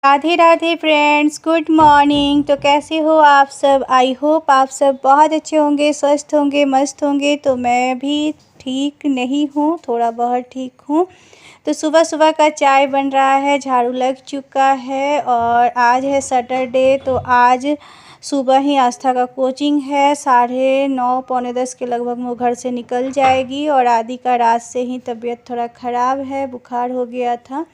Radhe Radhe friends, good morning. तो कैसे हो आप सब? आई होप आप सब बहुत अच्छे होंगे, स्वस्थ होंगे, मस्त होंगे। तो मैं भी ठीक नहीं हूँ, थोड़ा बहुत ठीक हूँ। तो सुबह सुबह का चाय बन रहा है, झाड़ू लग चुका है और आज है सैटरडे। तो आज सुबह ही आस्था का कोचिंग है, 9:30 पौने 10 के लगभग वो घर से निकल जाएगी। और आदि का रात से ही तबीयत थोड़ा ख़राब है, बुखार हो गया था।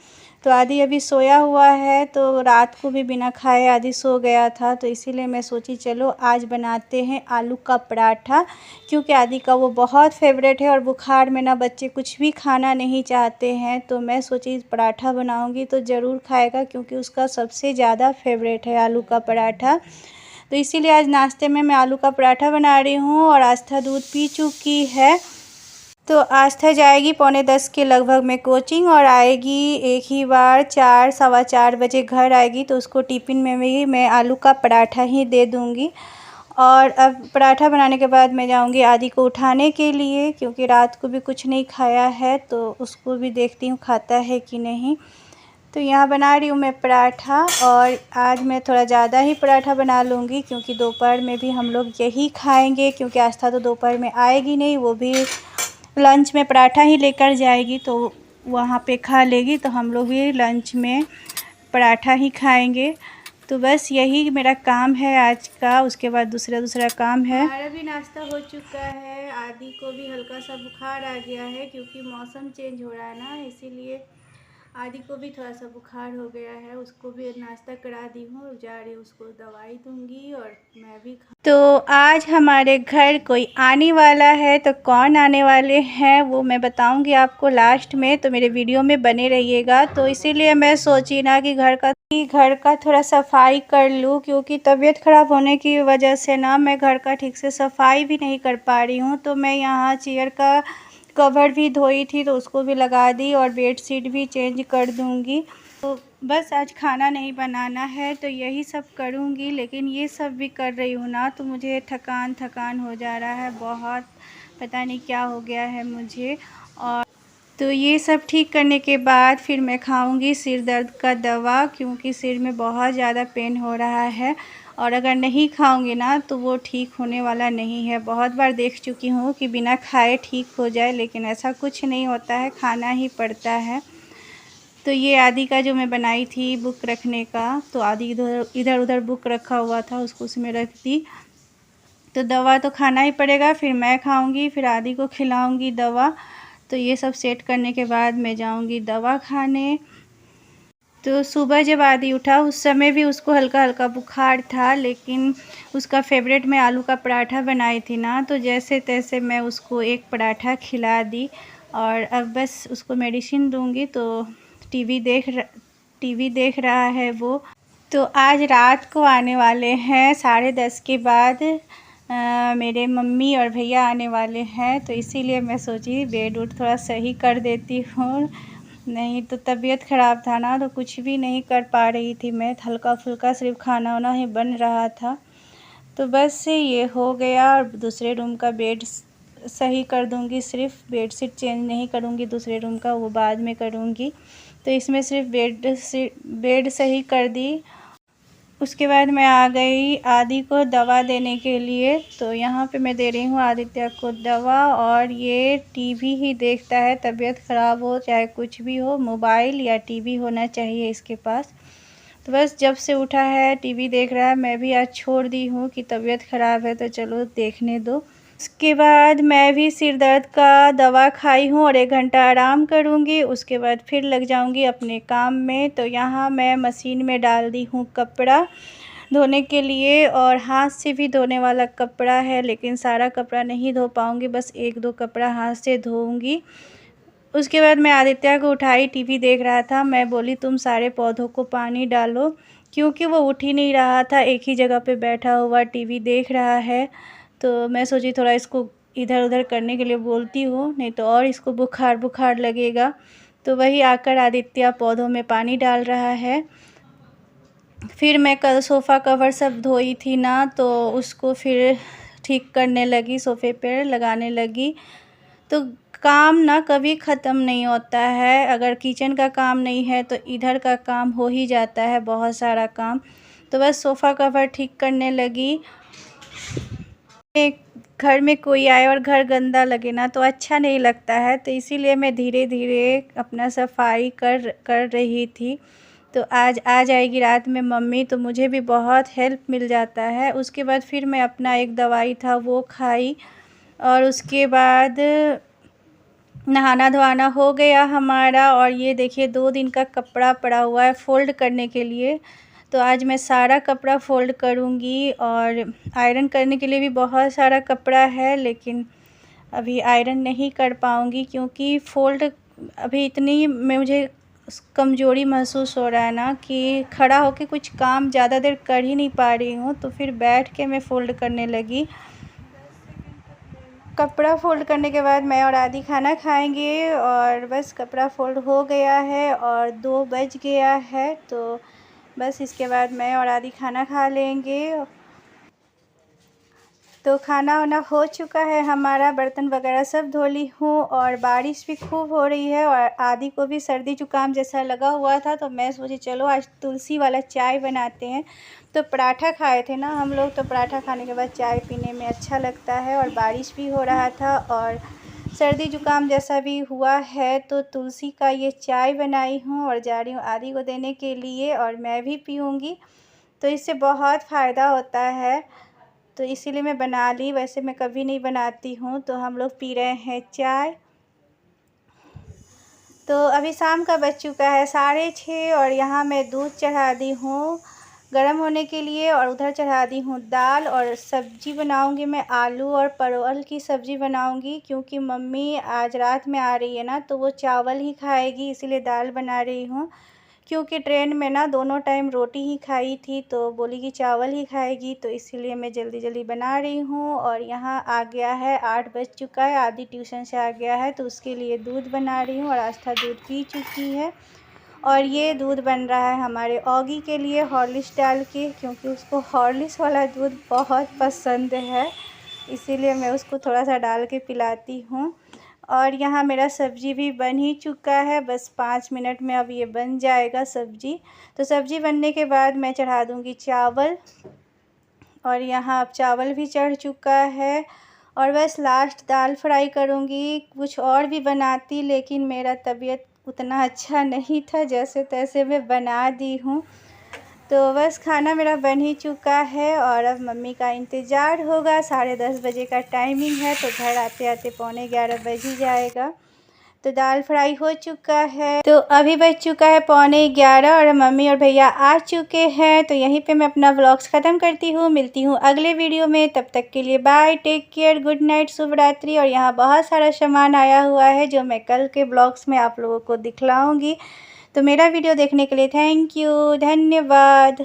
तो आदि अभी सोया हुआ है, तो रात को भी बिना खाए आदि सो गया था। तो इसीलिए मैं सोची चलो आज बनाते हैं आलू का पराठा, क्योंकि आदि का वो बहुत फेवरेट है। और बुखार में ना बच्चे कुछ भी खाना नहीं चाहते हैं, तो मैं सोची पराठा बनाऊंगी तो ज़रूर खाएगा, क्योंकि उसका सबसे ज़्यादा फेवरेट है आलू का पराठा। तो इसीलिए आज नाश्ते में मैं आलू का पराठा बना रही हूँ। और आस्था दूध पी चुकी है। तो आस्था जाएगी पौने 10 के लगभग में कोचिंग और आएगी एक ही बार 4 सवा 4 बजे घर आएगी। तो उसको टिफ़िन में भी मैं आलू का पराठा ही दे दूँगी। और अब पराठा बनाने के बाद मैं जाऊँगी आदि को उठाने के लिए, क्योंकि रात को भी कुछ नहीं खाया है। तो उसको भी देखती हूँ खाता है कि नहीं। तो यहाँ बना रही हूँ मैं पराठा। और आज मैं थोड़ा ज़्यादा ही पराठा बना लूँगी, क्योंकि दोपहर में भी हम लोग यही खाएंगे। क्योंकि आस्था तो दोपहर में आएगी नहीं, वो भी लंच में पराठा ही लेकर जाएगी, तो वहाँ पे खा लेगी। तो हम लोग भी लंच में पराठा ही खाएंगे। तो बस यही मेरा काम है आज का। उसके बाद दूसरा काम है। हमारा भी नाश्ता हो चुका है। आदि को भी हल्का सा बुखार आ गया है, क्योंकि मौसम चेंज हो रहा है ना, इसीलिए आदि को भी थोड़ा सा बुखार हो गया है। उसको भी नाश्ता करा दी हूँ, जा रही हूँ उसको दवाई दूंगी और मैं भी तो आज हमारे घर कोई आने वाला है। तो कौन आने वाले हैं वो मैं बताऊंगी आपको लास्ट में, तो मेरे वीडियो में बने रहिएगा। तो इसीलिए मैं सोची ना कि घर का थोड़ा सफाई कर लूँ, क्योंकि तबीयत ख़राब होने की वजह से ना मैं घर का ठीक से सफाई भी नहीं कर पा रही हूँ। तो मैं यहाँ चेयर का कवर भी धोई थी, तो उसको भी लगा दी और बेडशीट भी चेंज कर दूँगी। तो बस आज खाना नहीं बनाना है, तो यही सब करूँगी। लेकिन ये सब भी कर रही हूँ ना, तो मुझे थकान हो जा रहा है बहुत, पता नहीं क्या हो गया है मुझे। और तो ये सब ठीक करने के बाद फिर मैं खाऊंगी सिर दर्द का दवा, क्योंकि सिर में बहुत ज़्यादा पेन हो रहा है। और अगर नहीं खाऊंगी ना तो वो ठीक होने वाला नहीं है। बहुत बार देख चुकी हूँ कि बिना खाए ठीक हो जाए, लेकिन ऐसा कुछ नहीं होता है, खाना ही पड़ता है। तो ये आदि का जो मैं बनाई थी बुक रखने का, तो आदि इधर उधर बुक रखा हुआ था, उसको उसमें रख दी। तो दवा तो खाना ही पड़ेगा, फिर मैं खाऊंगी, फिर आदि को खिलाऊंगी दवा। तो ये सब सेट करने के बाद मैं जाऊंगी दवा खाने। तो सुबह जब आदि उठा उस समय भी उसको हल्का हल्का बुखार था, लेकिन उसका फेवरेट मैं आलू का पराठा बनाई थी ना, तो जैसे तैसे मैं उसको एक पराठा खिला दी। और अब बस उसको मेडिसिन दूंगी। तो टीवी देख रहा है वो। तो आज रात को आने वाले हैं 10:30 के बाद। मेरे मम्मी और भैया आने वाले हैं, तो इसीलिए मैं सोची बेड उड थोड़ा सही कर देती हूँ। नहीं तो तबीयत ख़राब था ना, तो कुछ भी नहीं कर पा रही थी मैं, हल्का फुल्का सिर्फ खाना वाना ही बन रहा था। तो बस ये हो गया। और दूसरे रूम का बेड सही कर दूंगी, सिर्फ बेडशीट चेंज नहीं करूंगी, दूसरे रूम का वो बाद में करूंगी। तो इसमें सिर्फ बेड सही कर दी। उसके बाद मैं आ गई आदि को दवा देने के लिए। तो यहाँ पे मैं दे रही हूँ आदित्य को दवा। और ये टीवी ही देखता है, तबीयत ख़राब हो चाहे कुछ भी हो, मोबाइल या टीवी होना चाहिए इसके पास। तो बस जब से उठा है टीवी देख रहा है। मैं भी आज छोड़ दी हूँ कि तबीयत ख़राब है तो चलो देखने दो। उसके बाद मैं भी सिर दर्द का दवा खाई हूँ और 1 घंटा आराम करूँगी। उसके बाद फिर लग जाऊँगी अपने काम में। तो यहाँ मैं मशीन में डाल दी हूँ कपड़ा धोने के लिए, और हाथ से भी धोने वाला कपड़ा है, लेकिन सारा कपड़ा नहीं धो पाऊँगी, बस 1-2 कपड़ा हाथ से धोऊँगी। उसके बाद मैं आदित्य को उठाई, टीवी देख रहा था। मैं बोली तुम सारे पौधों को पानी डालो, क्योंकि वो उठ ही नहीं रहा था, एक ही जगह पे बैठा हुआ टीवी देख रहा है। तो मैं सोची थोड़ा इसको इधर उधर करने के लिए बोलती हूँ, नहीं तो और इसको बुखार बुखार लगेगा। तो वही आकर आदित्य पौधों में पानी डाल रहा है। फिर मैं कल सोफ़ा कवर सब धोई थी ना, तो उसको फिर ठीक करने लगी, सोफ़े पे लगाने लगी। तो काम ना कभी ख़त्म नहीं होता है। अगर किचन का काम नहीं है तो इधर का काम हो ही जाता है, बहुत सारा काम। तो बस सोफ़ा कवर ठीक करने लगी। एक घर में कोई आए और घर गंदा लगे ना तो अच्छा नहीं लगता है, तो इसीलिए मैं धीरे धीरे अपना सफाई कर रही थी। तो आज आ जाएगी रात में मम्मी, तो मुझे भी बहुत हेल्प मिल जाता है। उसके बाद फिर मैं अपना एक दवाई था वो खाई, और उसके बाद नहाना धोना हो गया हमारा। और ये देखिए 2 दिन का कपड़ा पड़ा हुआ है फ़ोल्ड करने के लिए। तो आज मैं सारा कपड़ा फ़ोल्ड करूँगी, और आयरन करने के लिए भी बहुत सारा कपड़ा है, लेकिन अभी आयरन नहीं कर पाऊँगी क्योंकि फ़ोल्ड अभी इतनी मैं मुझे कमज़ोरी महसूस हो रहा है ना कि खड़ा होके कुछ काम ज़्यादा देर कर ही नहीं पा रही हूँ। तो फिर बैठ के मैं फ़ोल्ड करने लगी। कपड़ा फ़ोल्ड करने के बाद मैं और आदि खाना खाएंगे, और बस कपड़ा फ़ोल्ड हो गया है और 2 बज गया है। तो बस इसके बाद मैं और आदि खाना खा लेंगे। तो खाना वाना हो चुका है हमारा, बर्तन वगैरह सब धो ली हूँ, और बारिश भी खूब हो रही है, और आदि को भी सर्दी जुकाम जैसा लगा हुआ था। तो मैं सोची चलो आज तुलसी वाला चाय बनाते हैं। तो पराठा खाए थे ना हम लोग, तो पराठा खाने के बाद चाय पीने में अच्छा लगता है, और बारिश भी हो रहा था और सर्दी जुकाम जैसा भी हुआ है। तो तुलसी का ये चाय बनाई हूँ और जा रही हूँ आदि को देने के लिए, और मैं भी पीऊँगी। तो इससे बहुत फ़ायदा होता है, तो इसीलिए मैं बना ली। वैसे मैं कभी नहीं बनाती हूँ। तो हम लोग पी रहे हैं चाय। तो अभी शाम का बज चुका है 6:30, और यहाँ मैं दूध चढ़ा दी हूँ गर्म होने के लिए, और उधर चढ़ा दी हूँ दाल। और सब्ज़ी बनाऊँगी मैं, आलू और परवल की सब्ज़ी बनाऊँगी, क्योंकि मम्मी आज रात में आ रही है ना, तो वो चावल ही खाएगी, इसीलिए दाल बना रही हूँ। क्योंकि ट्रेन में ना दोनों टाइम रोटी ही खाई थी, तो बोली कि चावल ही खाएगी, तो इसीलिए मैं जल्दी जल्दी बना रही हूँ। और यहाँ आ गया है 8 बज चुका है, आदि ट्यूशन से आ गया है, तो उसके लिए दूध बना रही हूँ, और आस्था दूध पी चुकी है। और ये दूध बन रहा है हमारे ऑगी के लिए हॉर्लिक्स डाल के, क्योंकि उसको हॉर्लिक्स वाला दूध बहुत पसंद है, इसीलिए मैं उसको थोड़ा सा डाल के पिलाती हूँ। और यहाँ मेरा सब्ज़ी भी बन ही चुका है, बस 5 मिनट में अब ये बन जाएगा सब्ज़ी। तो सब्ज़ी बनने के बाद मैं चढ़ा दूँगी चावल, और यहाँ अब चावल भी चढ़ चुका है। और बस लास्ट दाल फ्राई करूँगी। कुछ और भी बनाती, लेकिन मेरा तबीयत उतना अच्छा नहीं था, जैसे तैसे मैं बना दी हूँ। तो बस खाना मेरा बन ही चुका है, और अब मम्मी का इंतज़ार होगा। 10:30 बजे का टाइमिंग है, तो घर आते आते 11:45 बज ही जाएगा। तो दाल फ्राई हो चुका है। तो अभी बज चुका है 11:15, और मम्मी और भैया आ चुके हैं। तो यहीं पे मैं अपना व्लॉग्स ख़त्म करती हूँ। मिलती हूँ अगले वीडियो में, तब तक के लिए bye, take care, good night, शुभ रात्रि। और यहाँ बहुत सारा सामान आया हुआ है जो मैं कल के ब्लॉग्स में आप लोगों को दिखलाऊँगी। तो मेरा वीडियो देखने के लिए थैंक यू, धन्यवाद।